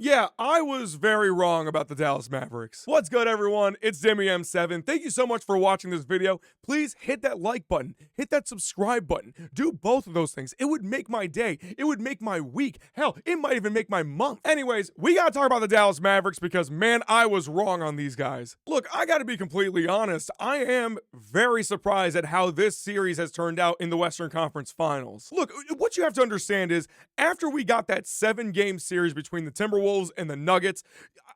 Yeah, I was very wrong about the Dallas Mavericks. What's good, everyone? It's DemiM7. Thank you so much for watching this video. Please hit that like button, hit that subscribe button. Do both of those things. It would make my day. It would make my week. Hell, it might even make my month. Anyways, we gotta talk about the Dallas Mavericks because, man, I was wrong on these guys. Look, I gotta be completely honest. I am very surprised at how this series has turned out in the Western Conference Finals. Look, what you have to understand is, after we got that 7-game series between the Timberwolves and the Nuggets,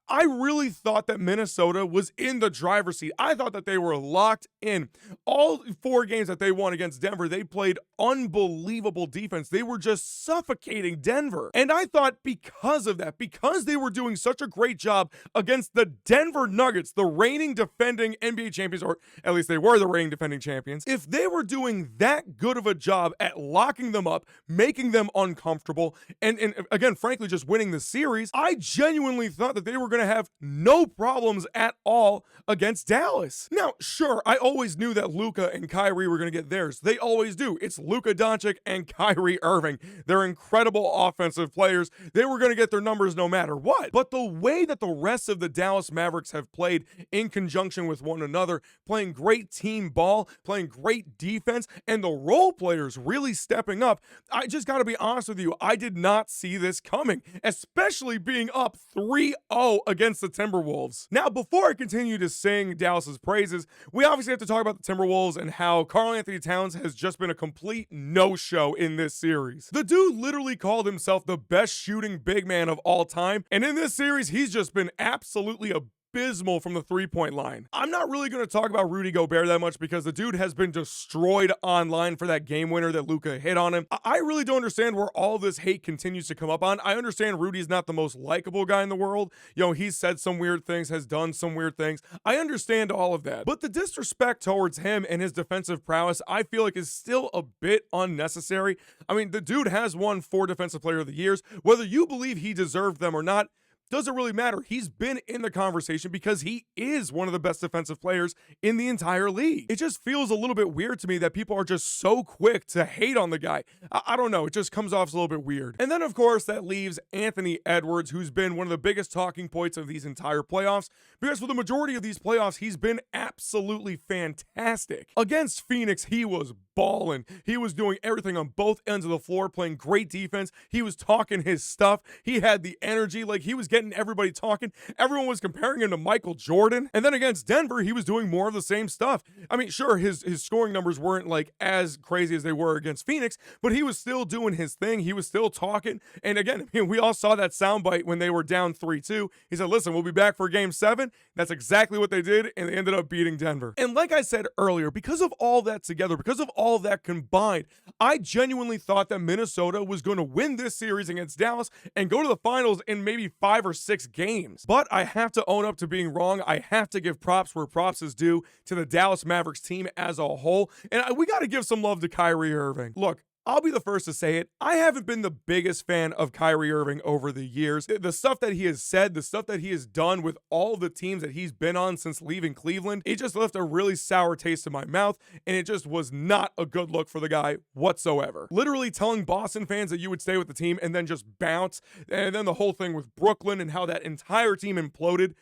I really thought that Minnesota was in the driver's seat. I thought that they were locked in. All 4 games that they won against Denver, they played unbelievable defense. They were just suffocating Denver. And I thought because of that, because they were doing such a great job against the Denver Nuggets, the reigning defending NBA champions, or at least they were the reigning defending champions, if they were doing that good of a job at locking them up, making them uncomfortable, and again, frankly, just winning the series, I genuinely thought that they were going to have no problems at all against Dallas. Now, sure, I always knew that Luka and Kyrie were going to get theirs. They always do. It's Luka Doncic and Kyrie Irving. They're incredible offensive players. They were going to get their numbers no matter what. But the way that the rest of the Dallas Mavericks have played in conjunction with one another, playing great team ball, playing great defense, and the role players really stepping up, I just got to be honest with you, I did not see this coming, especially being up 3-0 against the Timberwolves. Now, before I continue to sing Dallas's praises, we obviously have to talk about the Timberwolves and how Karl-Anthony Towns has just been a complete no-show in this series. The dude literally called himself the best shooting big man of all time, and in this series, he's just been absolutely abysmal from the three-point line. I'm not really going to talk about Rudy Gobert that much because the dude has been destroyed online for that game winner that Luka hit on him. I really don't understand where all this hate continues to come up on. I understand Rudy's not the most likable guy in the world. You know, he's said some weird things, has done some weird things. I understand all of that. But the disrespect towards him and his defensive prowess, I feel like is still a bit unnecessary. I mean, the dude has won 4 Defensive Player of the Years. Whether you believe he deserved them or not, doesn't really matter. He's been in the conversation because he is one of the best defensive players in the entire league. It just feels a little bit weird to me that people are just so quick to hate on the guy. I don't know. It just comes off as a little bit weird. And then, of course, that leaves Anthony Edwards, who's been one of the biggest talking points of these entire playoffs, because for the majority of these playoffs, he's been absolutely fantastic. Against Phoenix, he was balling. He was doing everything on both ends of the floor, playing great defense. He was talking his stuff. He had the energy, like he was getting everybody talking. Everyone was comparing him to Michael Jordan. And then against Denver, he was doing more of the same stuff. I mean, sure, his scoring numbers weren't like as crazy as they were against Phoenix, but he was still doing his thing. He was still talking. And again, I mean, we all saw that soundbite when they were down 3-2. He said, listen, we'll be back for game 7. That's exactly what they did, and they ended up beating Denver. And like I said earlier, because of all that together, because of all of that combined, I genuinely thought that Minnesota was going to win this series against Dallas and go to the finals in maybe 5 or 6 games. But I have to own up to being wrong. I have to give props where props is due to the Dallas Mavericks team as a whole. And we got to give some love to Kyrie Irving. Look, I'll be the first to say it. I haven't been the biggest fan of Kyrie Irving over the years. The stuff that he has said, the stuff that he has done with all the teams that he's been on since leaving Cleveland, it just left a really sour taste in my mouth, and it just was not a good look for the guy whatsoever. Literally telling Boston fans that you would stay with the team and then just bounce, and then the whole thing with Brooklyn and how that entire team imploded,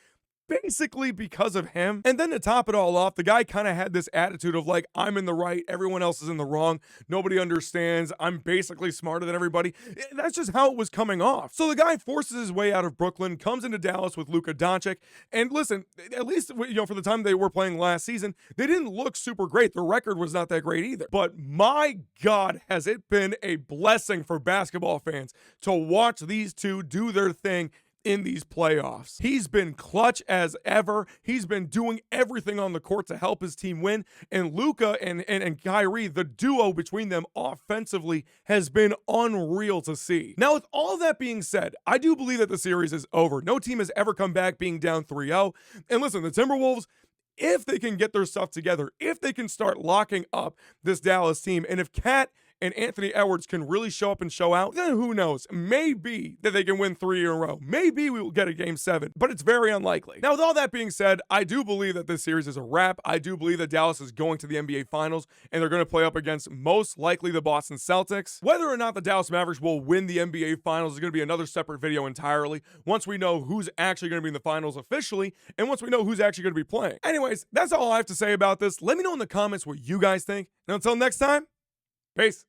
basically because of him. And then to top it all off, the guy kind of had this attitude of like, I'm in the right, everyone else is in the wrong, nobody understands, I'm basically smarter than everybody. That's just how it was coming off. So the guy forces his way out of Brooklyn, comes into Dallas with Luka Doncic, and listen, at least, you know, for the time they were playing last season, they didn't look super great. The record was not that great either. But my God, has it been a blessing for basketball fans to watch these two do their thing in these playoffs. He's been clutch as ever. He's been doing everything on the court to help his team win. And Luka and Kyrie, the duo between them offensively has been unreal to see. Now, with all that being said, I do believe that the series is over. No team has ever come back being down 3-0. And listen, the Timberwolves, if they can get their stuff together, if they can start locking up this Dallas team, and if Cat and Anthony Edwards can really show up and show out, then who knows? Maybe that they can win 3 in a row. Maybe we will get a game 7, but it's very unlikely. Now, with all that being said, I do believe that this series is a wrap. I do believe that Dallas is going to the NBA Finals, and they're going to play up against most likely the Boston Celtics. Whether or not the Dallas Mavericks will win the NBA Finals is going to be another separate video entirely, once we know who's actually going to be in the finals officially, and once we know who's actually going to be playing. Anyways, that's all I have to say about this. Let me know in the comments what you guys think, and until next time, peace.